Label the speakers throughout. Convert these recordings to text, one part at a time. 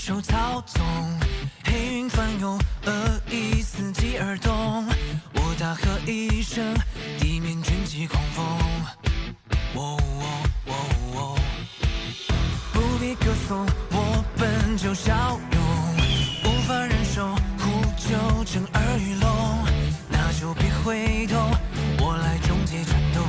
Speaker 1: 手操纵，黑云翻涌，恶意伺机而动。我大喝一声，地面卷起狂风。不必歌颂，我本就骁勇，无法忍受呼救震耳欲聋，那就别回头，我来终结战斗。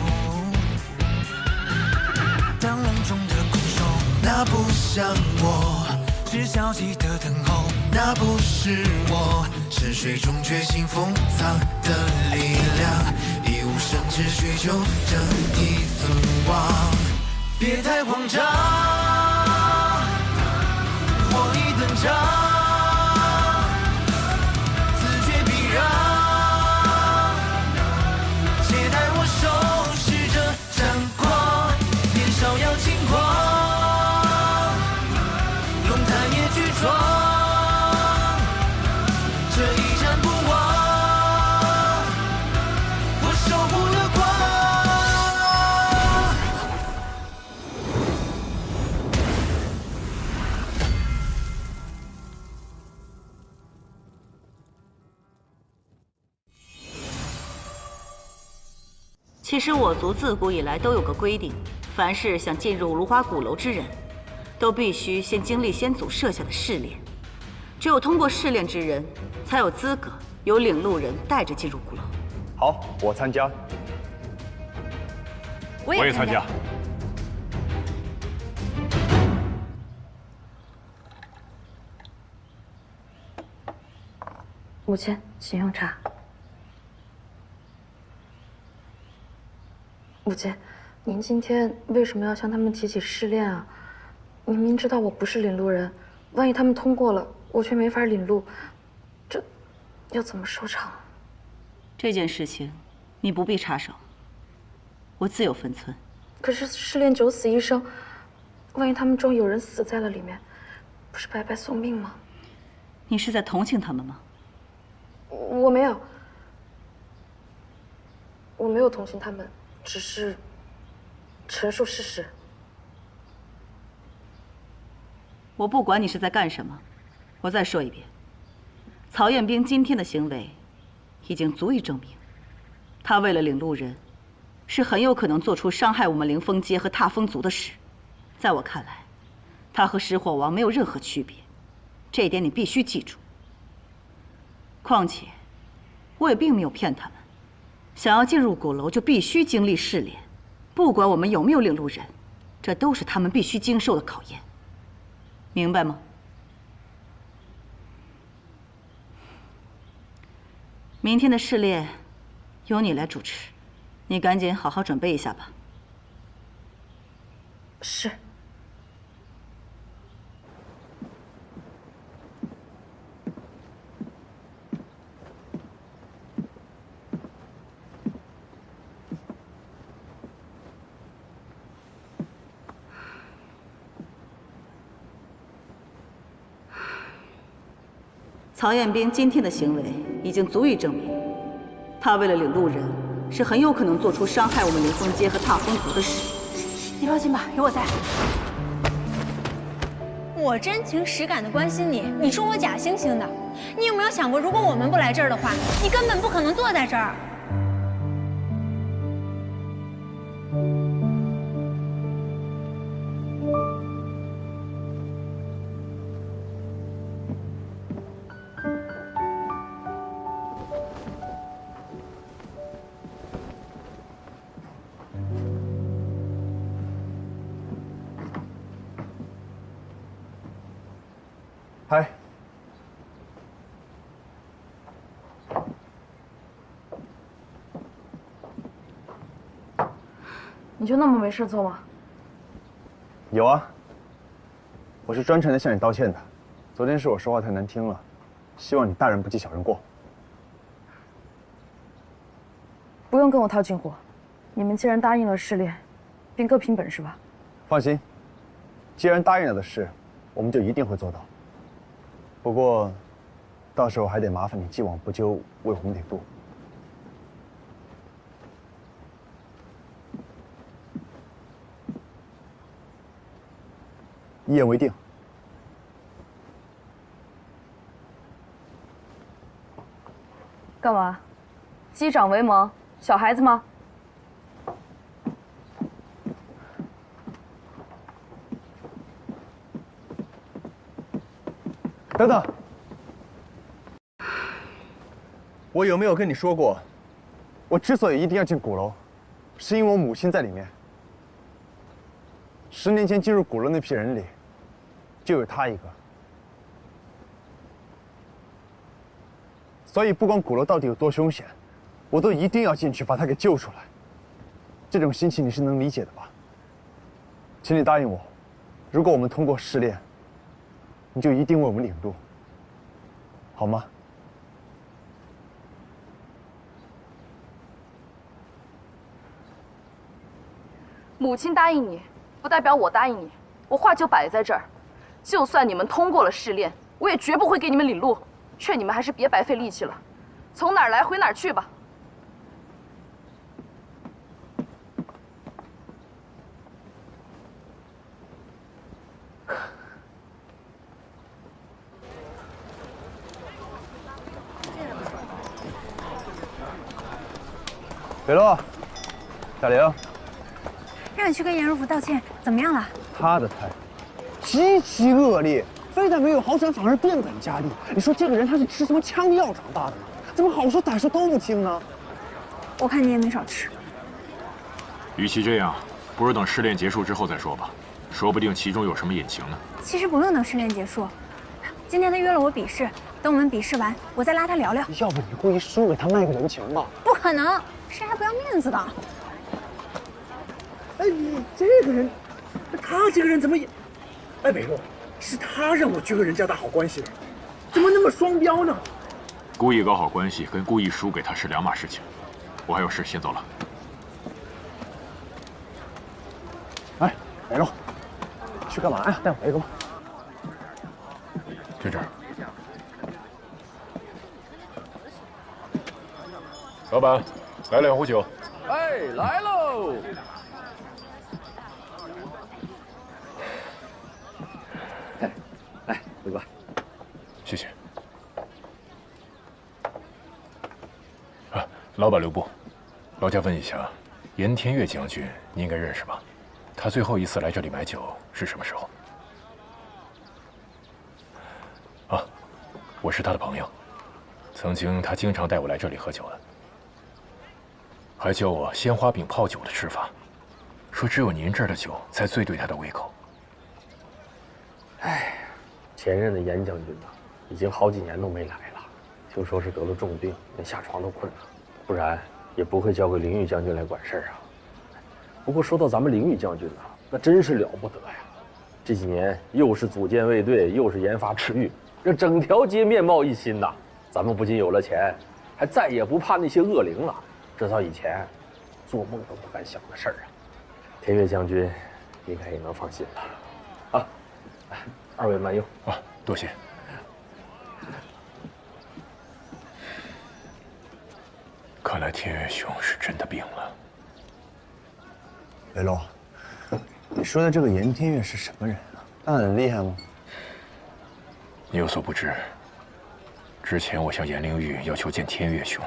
Speaker 1: 当笼中的困兽，那不像我，是消极的等候，那不是我，深水中觉醒封藏的力量，一无生之需求正义存亡，别太慌张，火力登场。
Speaker 2: 其实我族自古以来都有个规定，凡是想进入芦花鼓楼之人，都必须先经历先祖设下的试炼。只有通过试炼之人，才有资格由领路人带着进入鼓楼。
Speaker 3: 好，我参加。
Speaker 4: 我也参加。
Speaker 5: 母亲，请用茶。母亲，您今天为什么要向他们提起试炼啊？您明知道我不是领路人，万一他们通过了，我却没法领路，这要怎么收场？
Speaker 2: 这件事情，你不必插手，我自有分寸。
Speaker 5: 可是试炼九死一生，万一他们中有人死在了里面，不是白白送命吗？
Speaker 2: 你是在同情他们吗？
Speaker 5: 我没有，我没有同情他们。只是陈述事实。
Speaker 2: 我不管你是在干什么，我再说一遍，曹彦兵今天的行为已经足以证明，他为了领路人，是很有可能做出伤害我们凌风街和踏风族的事。在我看来，他和石火王没有任何区别，这一点你必须记住。况且，我也并没有骗他们。想要进入鼓楼，就必须经历试炼，不管我们有没有领路人，这都是他们必须经受的考验，明白吗？明天的试炼由你来主持，你赶紧好好准备一下吧。
Speaker 5: 是。
Speaker 2: 曹彦兵今天的行为已经足以证明，他为了领路人，是很有可能做出伤害我们凌风街和踏风族的事。
Speaker 4: 你放心吧，有我在。我真情实感的关心你，你说我假惺惺的。你有没有想过，如果我们不来这儿的话，你根本不可能坐在这儿。
Speaker 3: 嗨，
Speaker 5: 你就那么没事做吗？
Speaker 3: 有啊，我是专程来向你道歉的。昨天是我说话太难听了，希望你大人不计小人过。
Speaker 5: 不用跟我套近乎，你们既然答应了试炼，便各凭本事吧。
Speaker 3: 放心，既然答应了的事，我们就一定会做到。不过，到时候还得麻烦你既往不咎，为我们领路。一言为定。
Speaker 5: 干嘛？击掌为盟，小孩子吗？
Speaker 3: 等等，我有没有跟你说过，我之所以一定要进鼓楼，是因为我母亲在里面。10年前进入鼓楼那批人里，就有她一个。所以不管鼓楼到底有多凶险，我都一定要进去把她给救出来。这种心情你是能理解的吧？请你答应我，如果我们通过试炼，你就一定为我们领路，好吗？
Speaker 5: 母亲答应你，不代表我答应你。我话就摆在这儿，就算你们通过了试炼，我也绝不会给你们领路。劝你们还是别白费力气了，从哪儿来回哪儿去吧。
Speaker 3: 北洛，小玲，
Speaker 4: 让你去跟严如福道歉，怎么样了？
Speaker 3: 他的态度极其恶劣，非但没有好转，反而变本加厉。你说这个人他是吃什么枪药长大的吗？怎么好说歹说都不听呢？
Speaker 4: 我看你也没少吃。
Speaker 6: 与其这样，不如等试炼结束之后再说吧，说不定其中有什么隐情呢。
Speaker 4: 其实不用等试炼结束，今天他约了我比试，等我们比试完，我再拉他聊聊。
Speaker 3: 要不你故意输给他卖个人情吧？
Speaker 4: 不可能，谁还不要面子的？
Speaker 7: 哎，你这个人，他这个人怎么也……哎，北洛，是他让我去和人家打好关系的，怎么那么双标呢？
Speaker 6: 故意搞好关系跟故意输给他是两码事情。我还有事，先走了。
Speaker 3: 哎，北洛，去干嘛呀？带我一个吧。
Speaker 6: 就这儿。老板，来2壶酒。
Speaker 8: 哎，来喽！
Speaker 3: 来，回吧。
Speaker 6: 谢谢。啊，老板刘部，劳驾问一下，严天岳将军你应该认识吧？他最后一次来这里买酒是什么时候？啊，我是他的朋友，曾经他经常带我来这里喝酒的，还教我鲜花饼泡酒的吃法，说只有您这儿的酒才最对他的胃口。
Speaker 8: 哎，前任的严将军呢，已经好几年都没来了，听说是得了重病，连下床都困难，不然也不会交给林玉将军来管事儿啊。不过说到咱们林玉将军呢，那真是了不得呀！这几年又是组建卫队，又是研发赤玉，这整条街面貌一新呐。咱们不仅有了钱，还再也不怕那些恶灵了。这早以前做梦都不敢想的事儿啊！天岳将军应该也能放心了。啊，二位慢用
Speaker 6: 啊，多谢。看来天岳兄是真的病了。
Speaker 3: 北洛，你说的这个严天岳是什么人啊？他很厉害吗？
Speaker 6: 你有所不知，之前我向严灵玉要求见天岳兄，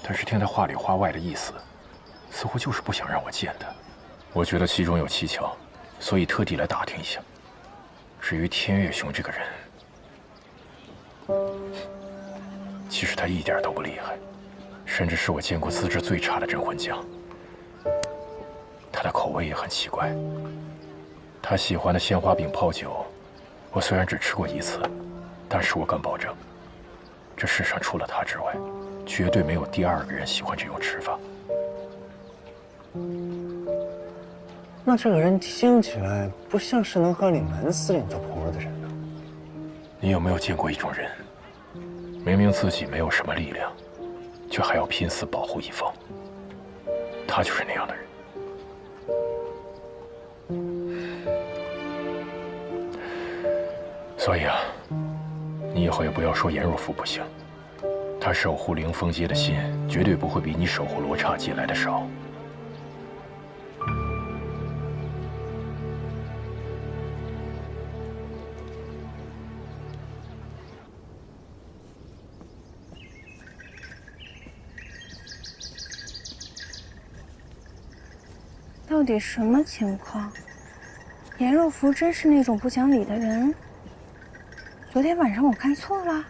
Speaker 6: 但是听他话里话外的意思，似乎就是不想让我见他。我觉得其中有蹊跷，所以特地来打听一下。至于天岳兄这个人，其实他一点都不厉害，甚至是我见过资质最差的镇魂将。他的口味也很奇怪，他喜欢的鲜花饼泡酒，我虽然只吃过一次，但是我敢保证，这世上除了他之外，绝对没有第二个人喜欢这种吃法。
Speaker 3: 那这个人听起来不像是能和你们司令做朋友的人呢。
Speaker 6: 你有没有见过一种人，明明自己没有什么力量，却还要拼死保护一方？他就是那样的人。所以啊，你以后也不要说严若甫不行，他守护灵峰街的心，绝对不会比你守护罗刹街来的少。
Speaker 4: 到底什么情况？颜若芙真是那种不讲理的人？昨天晚上我看错了？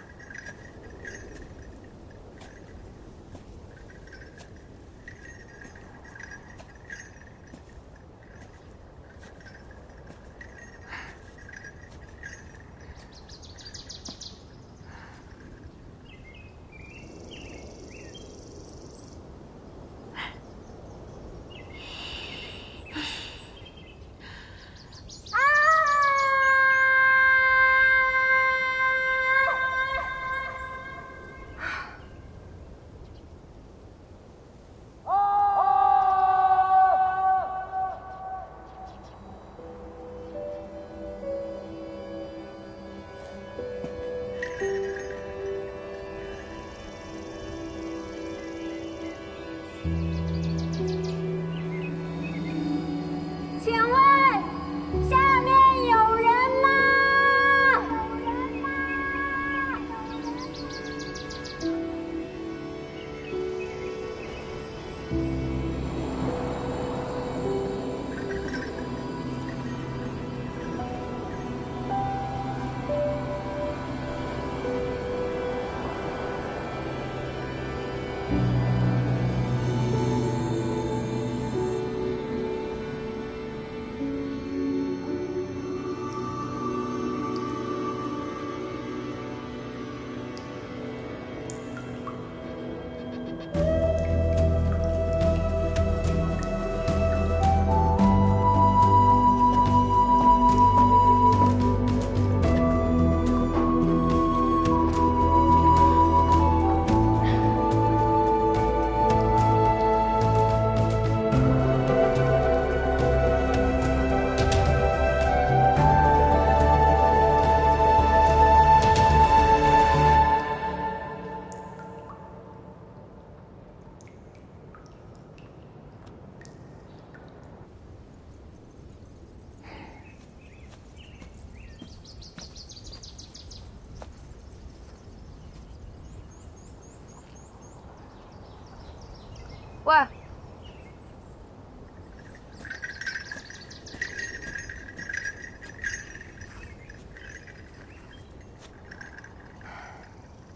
Speaker 5: 喂，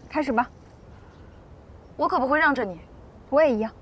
Speaker 4: 开始吧。
Speaker 5: 我可不会让着你。
Speaker 4: 我也一样。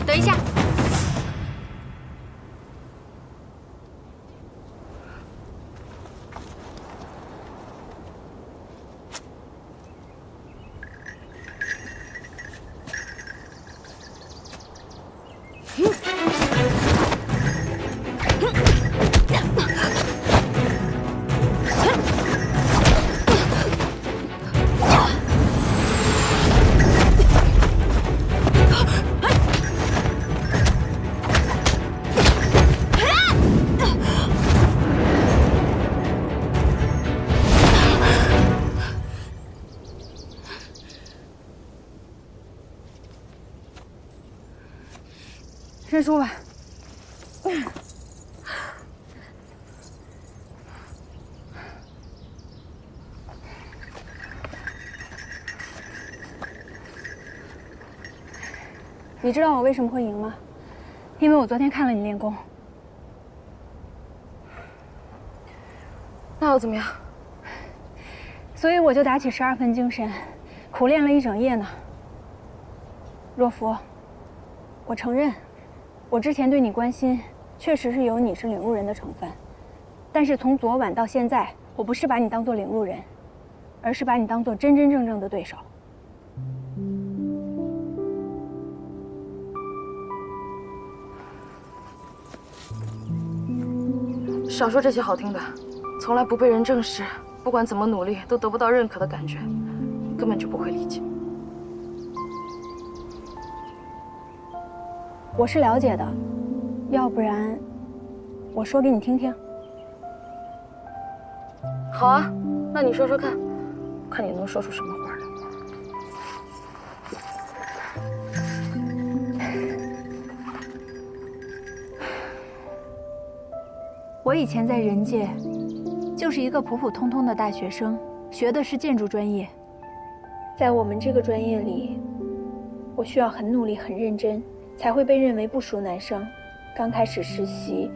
Speaker 4: 等一下，认输吧。你知道我为什么会赢吗？因为我昨天看了你练功。
Speaker 5: 那又怎么样？
Speaker 4: 所以我就打起12分精神，苦练了一整夜呢。若芙，我承认，我之前对你关心，确实是有你是领路人的成分。但是从昨晚到现在，我不是把你当做领路人，而是把你当做真真正正的对手。
Speaker 5: 少说这些好听的，从来不被人正视，不管怎么努力都得不到认可的感觉，根本就不会理解。
Speaker 4: 我是了解的，要不然我说给你听听。
Speaker 5: 好啊，那你说说看，看你能说出什么话来。
Speaker 4: 我以前在人界，就是一个普普通通的大学生，学的是建筑专业。在我们这个专业里，我需要很努力、很认真，才会被认为不属男生。刚开始实习，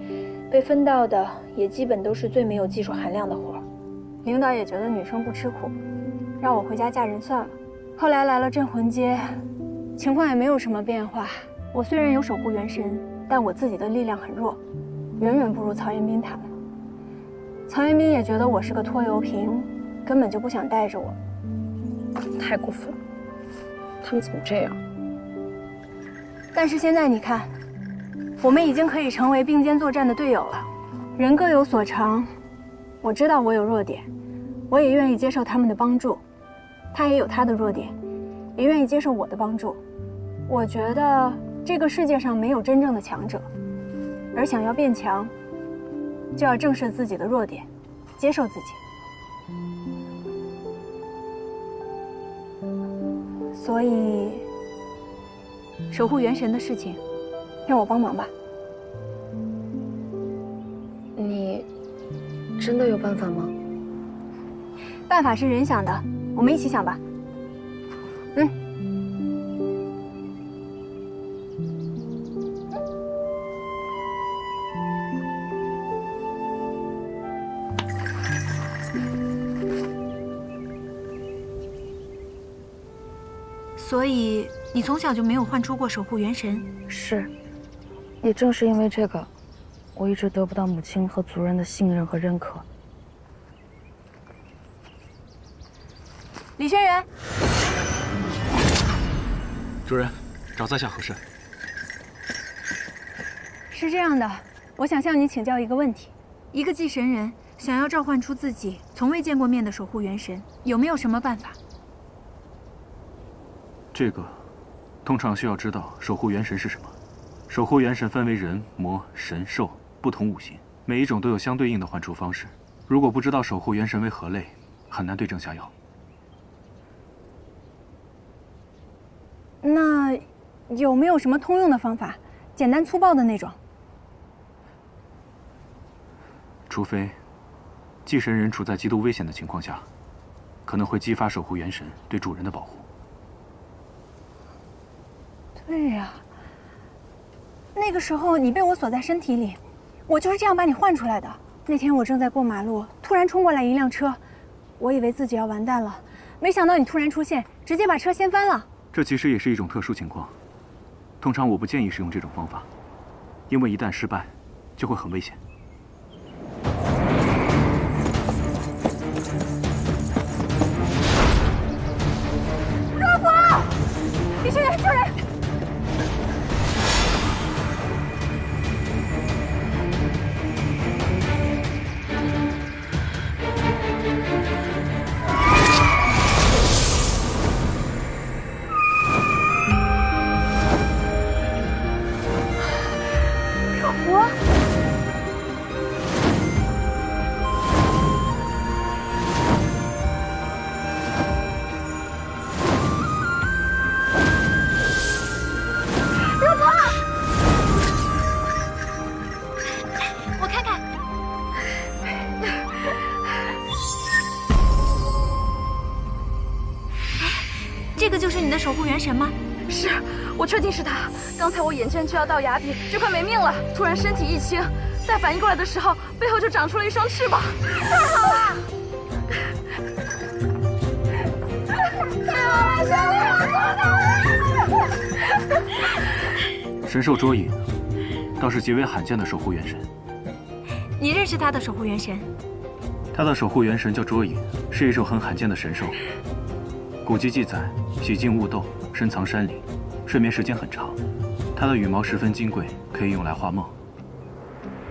Speaker 4: 被分到的也基本都是最没有技术含量的活儿。领导也觉得女生不吃苦，让我回家嫁人算了。后来来了镇魂街，情况也没有什么变化。我虽然有守护元神，但我自己的力量很弱。远远不如曹彦斌他们。曹彦斌也觉得我是个拖油瓶，根本就不想带着我。
Speaker 5: 太过分了，他们怎么这样？
Speaker 4: 但是现在你看，我们已经可以成为并肩作战的队友了。人各有所长，我知道我有弱点，我也愿意接受他们的帮助。他也有他的弱点，也愿意接受我的帮助。我觉得这个世界上没有真正的强者。而想要变强，就要正视自己的弱点，接受自己。所以，守护元神的事情，让我帮忙吧。
Speaker 5: 你真的有办法吗？
Speaker 4: 办法是人想的，我们一起想吧。所以你从小就没有唤出过守护元神？
Speaker 5: 是，也正是因为这个，我一直得不到母亲和族人的信任和认可。
Speaker 4: 李轩辕，
Speaker 9: 主人，找在下何事？
Speaker 4: 是这样的，我想向你请教一个问题：一个祭神人想要召唤出自己从未见过面的守护元神，有没有什么办法？
Speaker 9: 这个，通常需要知道守护元神是什么。守护元神分为人、魔、神、兽不同五行，每一种都有相对应的唤出方式。如果不知道守护元神为何类，很难对症下药。
Speaker 4: 那有没有什么通用的方法，简单粗暴的那种？
Speaker 9: 除非祭神人处在极度危险的情况下，可能会激发守护元神对主人的保护。
Speaker 4: 对呀，那个时候你被我锁在身体里，我就是这样把你唤出来的。那天我正在过马路，突然冲过来一辆车，我以为自己要完蛋了，没想到你突然出现，直接把车掀翻了。
Speaker 9: 这其实也是一种特殊情况，通常我不建议使用这种方法，因为一旦失败，就会很危险。
Speaker 4: 若佛，李轩辕，救人！这个就是你的守护元神吗？
Speaker 5: 是，我确定是他。刚才我眼见就要到崖底，就快没命了，突然身体一轻，再反应过来的时候，背后就长出了一双翅膀。
Speaker 4: 太好了！太好了，兄弟，我做到了！
Speaker 9: 神兽捉影，倒是极为罕见的守护元神。
Speaker 4: 你认识他的守护元神？
Speaker 9: 他的守护元神叫捉影，是一种很罕见的神兽。古籍记载，喜静雾斗，深藏山林，睡眠时间很长。它的羽毛十分金贵，可以用来画梦。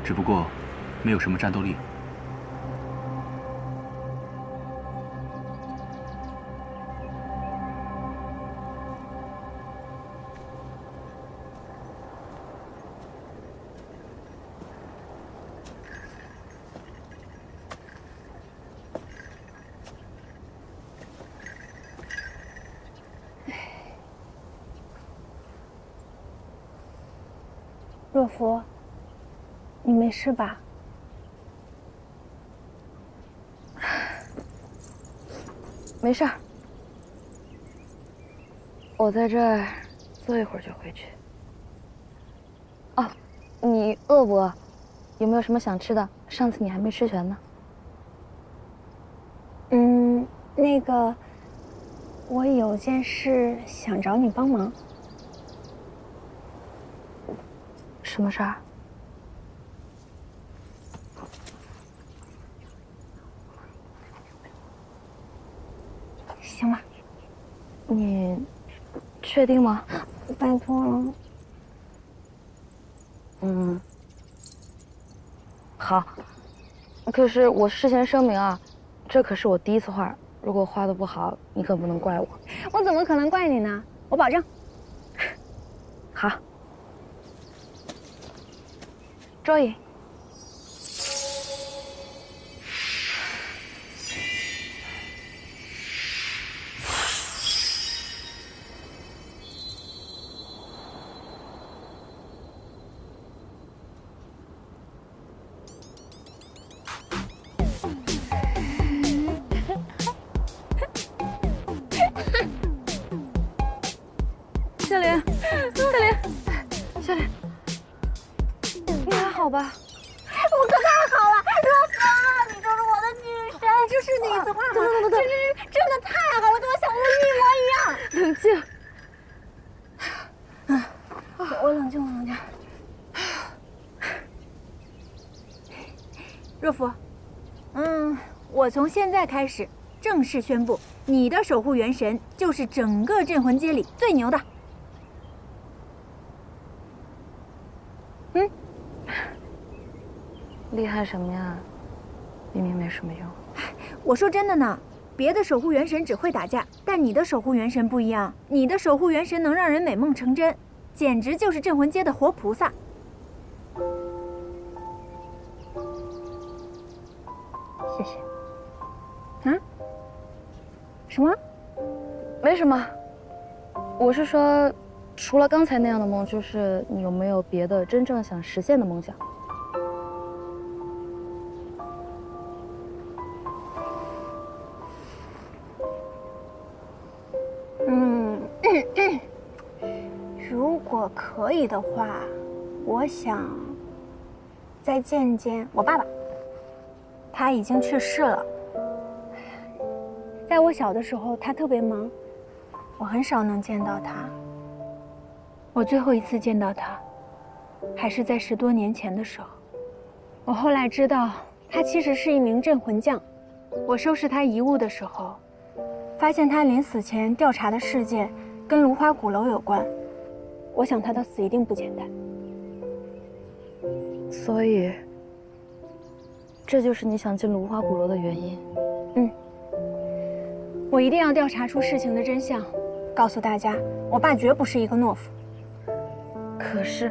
Speaker 9: 只不过，没有什么战斗力。
Speaker 4: 若甫，你没事吧？
Speaker 5: 没事儿，我在这儿坐一会儿就回去。哦，你饿不饿？有没有什么想吃的？上次你还没吃全呢。
Speaker 4: 那个，我有件事想找你帮忙。
Speaker 5: 什么事儿？
Speaker 4: 行吧。
Speaker 5: 你确定吗？
Speaker 4: 拜托了。
Speaker 5: 好。可是我事先声明啊，这可是我第一次画，如果画的不好，你可不能怪我。
Speaker 4: 我怎么可能怪你呢？我保证。
Speaker 5: 好。周颖。夏琳，夏琳，你还好吧？
Speaker 4: 我可太好了，若甫，你就是我的女神，就是那次画吗？真的太好了，跟我想的一模一样。
Speaker 5: 冷静。
Speaker 4: 我冷静，我冷静。若甫，我从现在开始正式宣布，你的守护元神就是整个镇魂街里最牛的。
Speaker 5: 厉害什么呀？明明没什么用。
Speaker 4: 我说真的呢，别的守护元神只会打架，但你的守护元神不一样，你的守护元神能让人美梦成真，简直就是镇魂街的活菩萨。谢谢。啊？什么？
Speaker 5: 没什么。我是说，除了刚才那样的梦，就是你有没有别的真正想实现的梦想？
Speaker 4: 如果可以的话，我想再见见我爸爸。他已经去世了。在我小的时候，他特别忙，我很少能见到他。我最后一次见到他，还是在10多年前的时候。我后来知道，他其实是一名镇魂将。我收拾他遗物的时候，发现他临死前调查的事件跟芦花鼓楼有关。我想他的死一定不简单。
Speaker 5: 所以，这就是你想进芦花鼓楼的原因。
Speaker 4: 我一定要调查出事情的真相，告诉大家，我爸绝不是一个懦夫。
Speaker 5: 可是，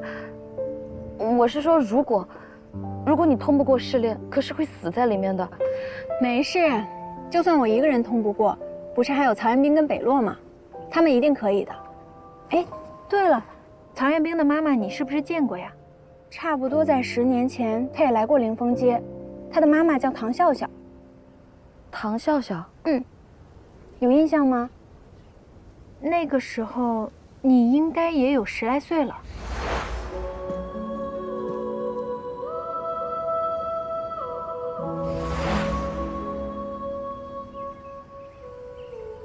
Speaker 5: 我是说，如果你通不过试炼，可是会死在里面的。
Speaker 4: 没事，就算我一个人通不过，不是还有曹元斌跟北洛吗？他们一定可以的。哎，对了，曹元斌的妈妈你是不是见过呀？差不多在10年前，她也来过凌风街。她的妈妈叫唐笑笑。
Speaker 5: 唐笑笑？
Speaker 4: 有印象吗？那个时候你应该也有10来岁了。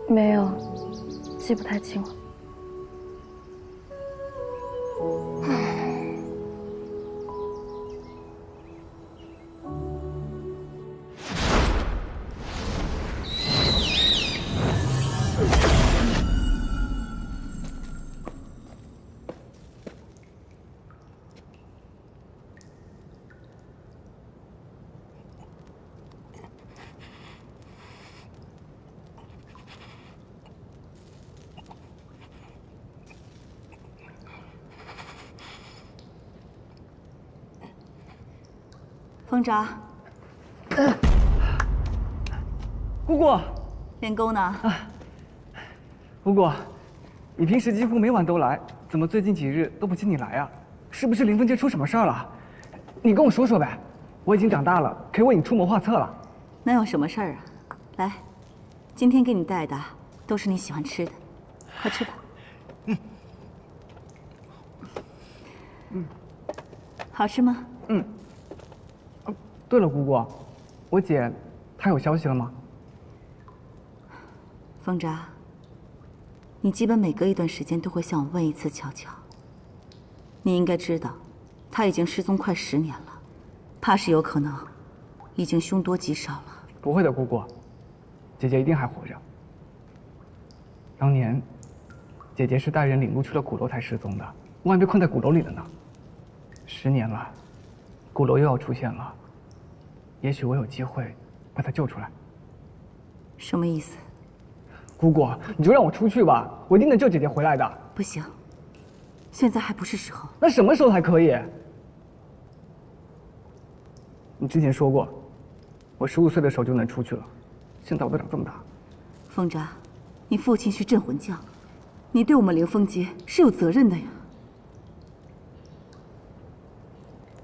Speaker 5: 没有，记不太清了。
Speaker 2: 风札，
Speaker 7: 姑姑，
Speaker 2: 练功呢？
Speaker 7: 姑姑，你平时几乎每晚都来，怎么最近几日都不见你来啊？是不是林凤姐出什么事儿了？你跟我说说呗。我已经长大了，可以为你出谋划策了。
Speaker 2: 能有什么事儿啊？来，今天给你带的都是你喜欢吃的，快吃吧。好吃吗？
Speaker 7: 对了，姑姑，我姐她有消息了吗？
Speaker 2: 风札，你基本每隔一段时间都会向我问一次巧巧。你应该知道，她已经失踪快10年了，怕是有可能已经凶多吉少了。
Speaker 7: 不会的，姑姑，姐姐一定还活着。当年，姐姐是带人领路去了鼓楼才失踪的，我还被困在鼓楼里了呢。10年了，鼓楼又要出现了，也许我有机会把她救出来。
Speaker 2: 什么意思？
Speaker 7: 姑姑，你就让我出去吧，我一定能救姐姐回来的。
Speaker 2: 不行，现在还不是时候。
Speaker 7: 那什么时候才可以？你之前说过，我15岁的时候就能出去了，现在我都长这么大。
Speaker 2: 风札，你父亲是镇魂将，你对我们凌风街是有责任的呀。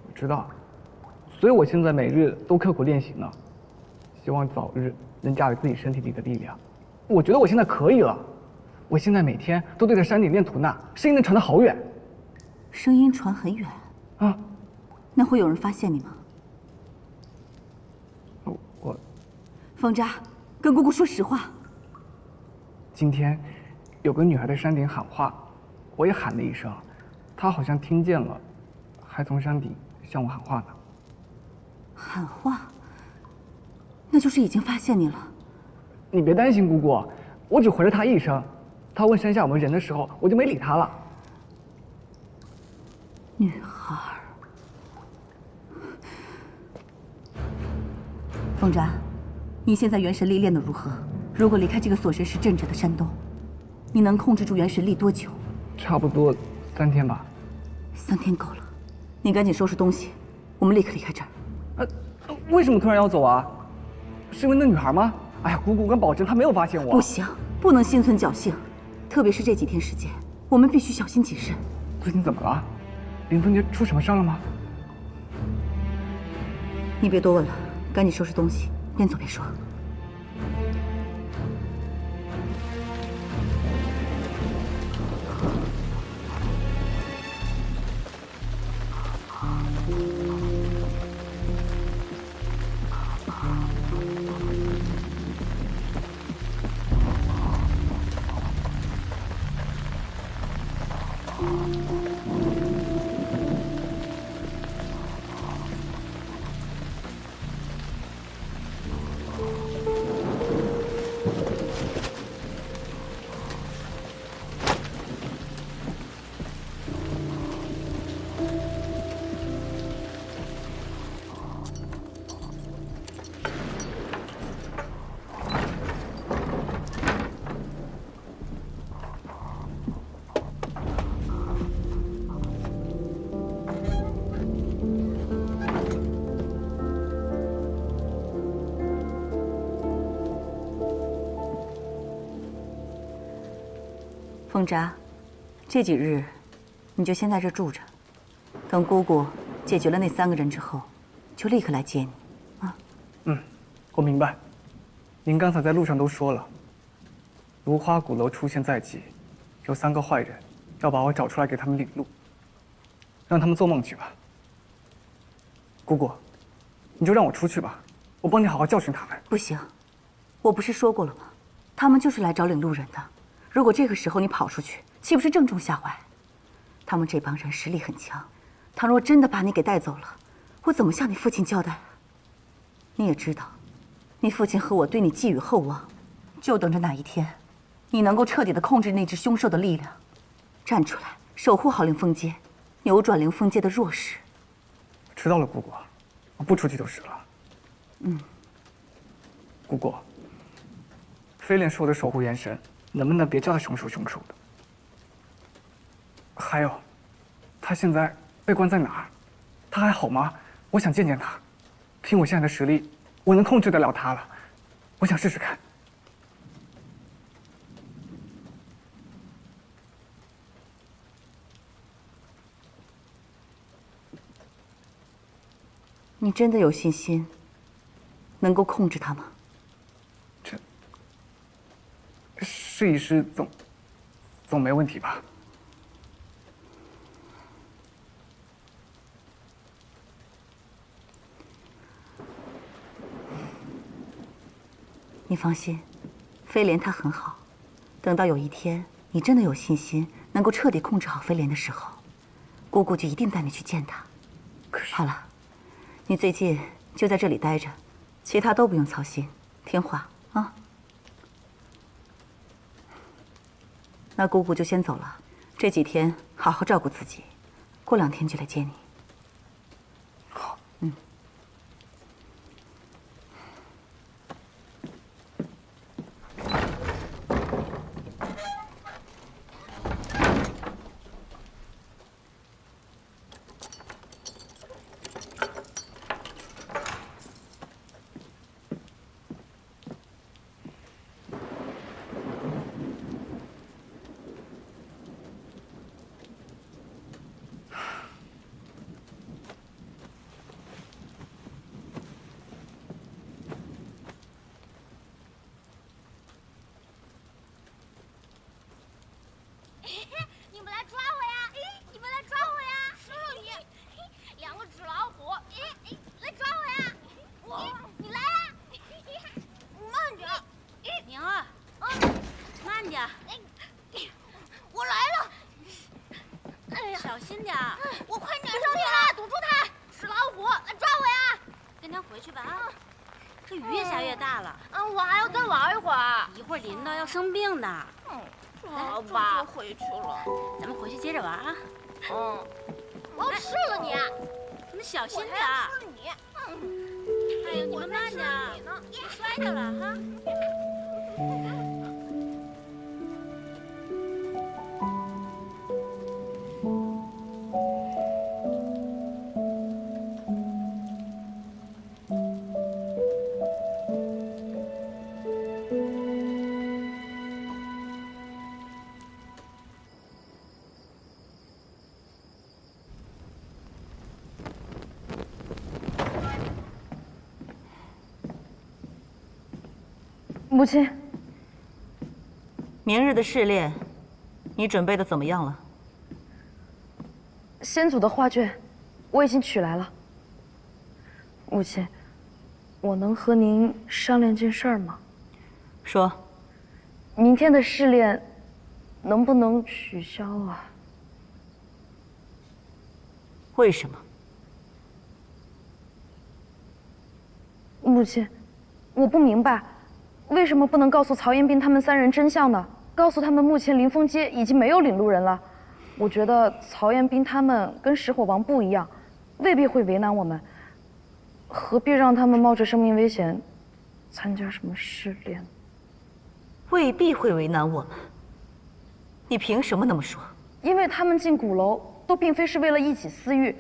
Speaker 7: 我知道，所以我现在每日都刻苦练习呢，希望早日能驾驭自己身体里的力量。我觉得我现在可以了，我现在每天都对着山顶练吐纳，声音能传得好远。
Speaker 2: 声音传很远
Speaker 7: 啊？
Speaker 2: 那会有人发现你吗？
Speaker 7: 我，
Speaker 2: 风札，跟姑姑说实话。
Speaker 7: 今天有个女孩在山顶喊话，我也喊了一声，她好像听见了，还从山顶向我喊话呢。
Speaker 2: 喊话？那就是已经发现你了。
Speaker 7: 你别担心，姑姑，我只回了她一声。她问山下有没有人的时候，我就没理她了。
Speaker 2: 女孩。风札，你现在元神力练得如何？如果离开这个锁神石镇着的山洞，你能控制住元神力多久？
Speaker 7: 差不多3天吧。
Speaker 2: 3天够了，你赶紧收拾东西，我们立刻离开这儿。
Speaker 7: 为什么突然要走啊？是因为那女孩吗？哎呀，姑姑敢保证她没有发现我。
Speaker 2: 不行，不能心存侥幸，特别是这几天时间，我们必须小心谨慎。
Speaker 7: 最近怎么了？林凤姐出什么事了吗？
Speaker 2: 你别多问了，赶紧收拾东西，边走边说。风札，这几日你就先在这住着，等姑姑解决了那3个人之后，就立刻来接你，啊？
Speaker 7: 我明白。您刚才在路上都说了，如花鼓楼出现在即，有3个坏人要把我找出来给他们领路，让他们做梦去吧。姑姑，你就让我出去吧，我帮你好好教训他们。
Speaker 2: 不行，我不是说过了吗？他们就是来找领路人的。如果这个时候你跑出去，岂不是正中下怀？他们这帮人实力很强，倘若真的把你给带走了，我怎么向你父亲交代？你也知道，你父亲和我对你寄予厚望，就等着哪一天，你能够彻底的控制那只凶兽的力量，站出来守护好凌风街，扭转凌风街的弱势。
Speaker 7: 知道了，姑姑，我不出去就是了。姑姑，飞莲是我的守护元神，能不能别叫他凶手的？还有，他现在被关在哪儿？他还好吗？我想见见他。凭我现在的实力，我能控制得了他了。我想试试看。
Speaker 2: 你真的有信心能够控制他吗？
Speaker 7: 试一试总没问题吧？
Speaker 2: 你放心，飞莲她很好。等到有一天你真的有信心能够彻底控制好飞莲的时候，姑姑就一定带你去见她。好了，你最近就在这里待着，其他都不用操心，听话啊。那姑姑就先走了，这几天好好照顾自己，过2天就来接你。
Speaker 7: 好，
Speaker 10: 你们来抓我呀！你们来抓我呀！吃了你，2个纸老虎！来抓我呀！你来呀！慢点，
Speaker 11: 宁儿，慢点。
Speaker 10: 我来了。哎呀，
Speaker 11: 小心点。
Speaker 10: 我快撵上去了，堵住他！纸老虎，来抓我呀！
Speaker 11: 跟他回去吧啊！这雨越下越大了。
Speaker 10: 我还要再玩一会儿。
Speaker 11: 一会儿淋到要生病的。
Speaker 10: 好吧，回去了。
Speaker 11: 咱们回去接着玩啊。
Speaker 10: 我要吃了你！
Speaker 11: 你们小心点。
Speaker 10: 吃了你！
Speaker 11: 哎呦，你们慢点，别摔着了哈。
Speaker 5: 母亲，
Speaker 2: 明日的试炼，你准备的怎么样了？
Speaker 5: 先祖的画卷，我已经取来了。母亲，我能和您商量件事儿吗？
Speaker 2: 说。
Speaker 5: 明天的试炼，能不能取消啊？
Speaker 2: 为什么？
Speaker 5: 母亲，我不明白。为什么不能告诉曹彦斌他们3人真相呢？告诉他们目前临风街已经没有领路人了。我觉得曹彦斌他们跟石火王不一样，未必会为难我们。何必让他们冒着生命危险参加什么试炼？
Speaker 2: 未必会为难我们。你凭什么那么说？
Speaker 5: 因为他们进鼓楼都并非是为了一己私欲，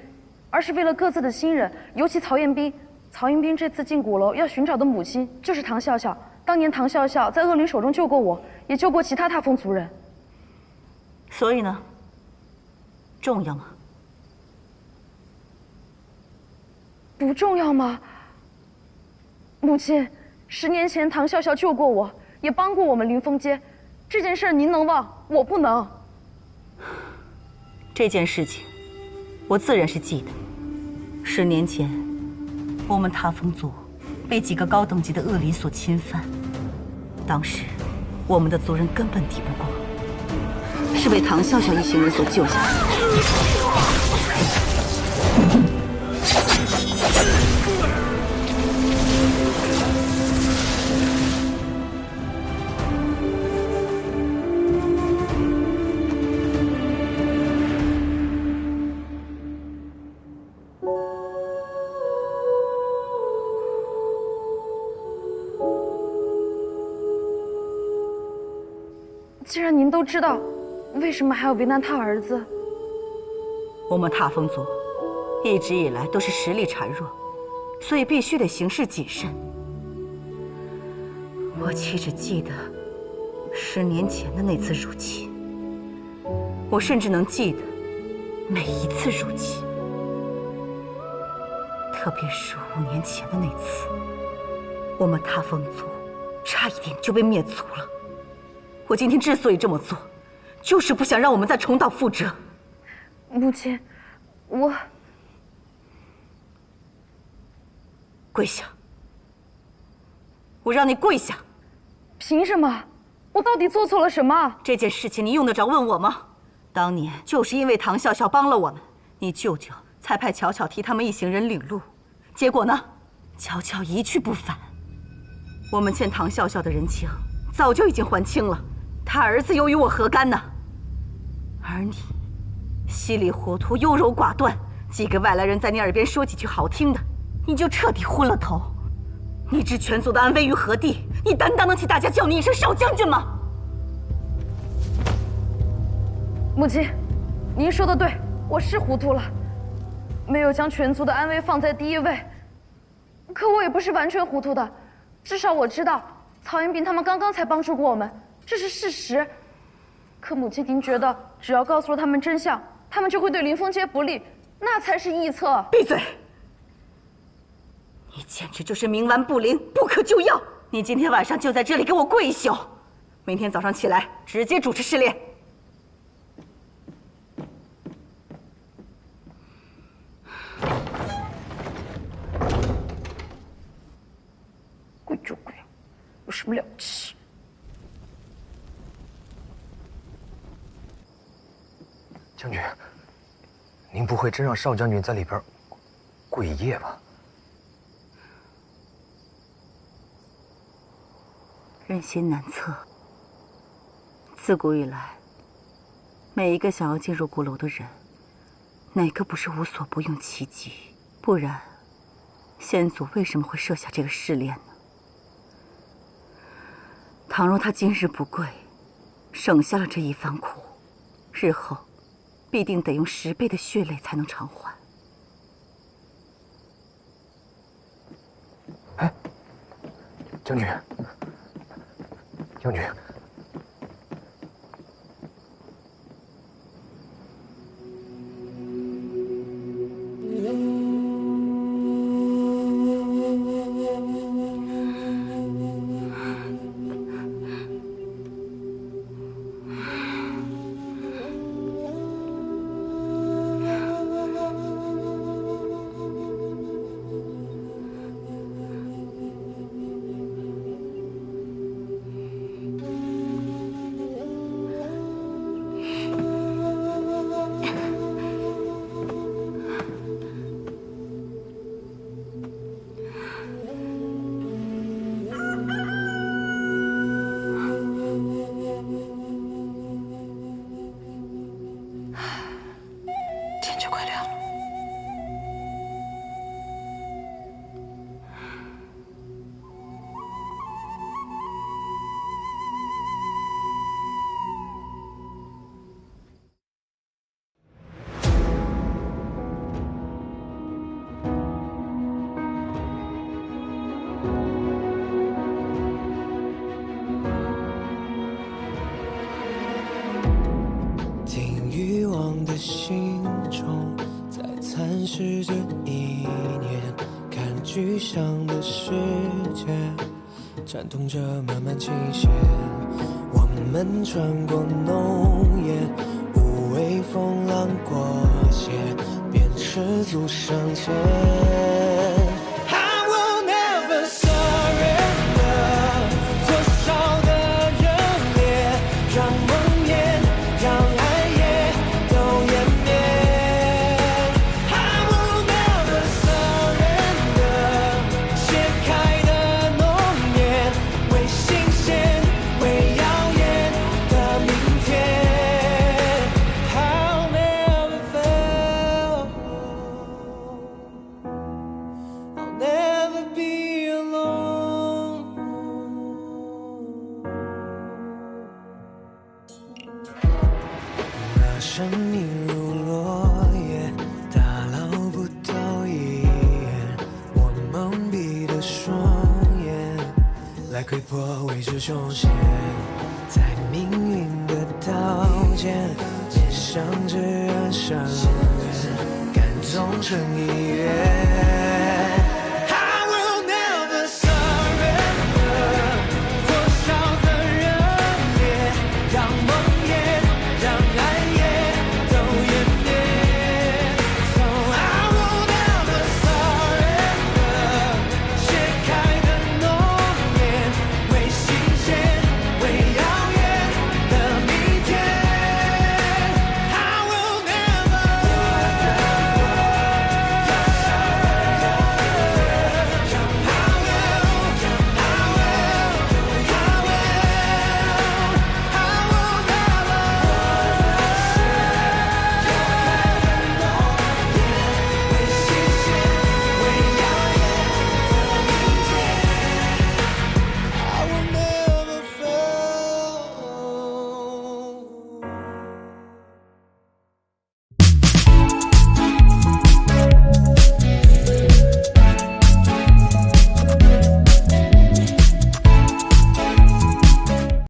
Speaker 5: 而是为了各自的亲人，尤其曹彦斌。曹彦斌这次进鼓楼要寻找的母亲就是唐笑笑。当年唐笑笑在恶灵手中救过我，也救过其他踏风族人。
Speaker 2: 所以呢？重要吗？
Speaker 5: 不重要吗？母亲，10年前唐笑笑救过我，也帮过我们临风街，这件事您能忘，我不能。
Speaker 2: 这件事情，我自然是记得。10年前，我们踏风族被几个高等级的恶灵所侵犯，当时我们的族人根本抵不过，是被唐笑笑一行人所救下来的。
Speaker 5: 既然您都知道，为什么还要为难他儿子？
Speaker 2: 我们踏风族一直以来都是实力孱弱，所以必须得行事谨慎。我岂只记得10年前的那次入侵，我甚至能记得每一次入侵，特别是5年前的那次，我们塌风族差一点就被灭族了。我今天之所以这么做，就是不想让我们再重蹈覆辙。
Speaker 5: 母亲，我
Speaker 2: 跪下！我让你跪下！
Speaker 5: 凭什么？我到底做错了什么？
Speaker 2: 这件事情你用得着问我吗？当年就是因为唐笑笑帮了我们，你舅舅才派巧巧替他们一行人领路，结果呢，巧巧一去不返。我们欠唐笑笑的人情早就已经还清了，他儿子又与我何干呢？而你稀里糊涂、优柔寡断，几个外来人在你耳边说几句好听的，你就彻底昏了头。你置全族的安危于何地？你担当得起大家叫你一声少将军吗？
Speaker 5: 母亲，您说的对，我是糊涂了，没有将全族的安危放在第一位。可我也不是完全糊涂的，至少我知道曹延斌他们刚刚才帮助过我们，这是事实。可母亲，您觉得只要告诉了他们真相，他们就会对林峰街不利，那才是臆测。
Speaker 2: 闭嘴！你简直就是冥顽不灵，不可救药！你今天晚上就在这里给我跪一宿，明天早上起来直接主持试炼。
Speaker 5: 跪就跪，有什么了不起？
Speaker 12: 将军，您不会真让少将军在里边跪一夜吧？
Speaker 2: 人心难测。自古以来，每一个想要进入鼓楼的人，哪个不是无所不用其极？不然，先祖为什么会设下这个试炼呢？倘若他今日不跪，省下了这一番苦，日后必定得用10倍的血泪才能偿还。
Speaker 12: 哎，将军，将军，
Speaker 2: 天就快亮了。
Speaker 1: 听欲望的心中在蚕食着意念，看具象的世界颤动着慢慢倾斜。我们穿过浓烟，无畏风浪过街，便赤足上前。I will never surrender， 多少的热烈，让梦魇，让爱也都湮灭。I will never surrender， 切开的浓烟，为新鲜，为耀眼的明天。I'll never fail， I'll never be alone。那生命如落叶，打捞不到一眼。我窥破未知凶险，在命运的刀尖，面上只染上缘，感动成一缘。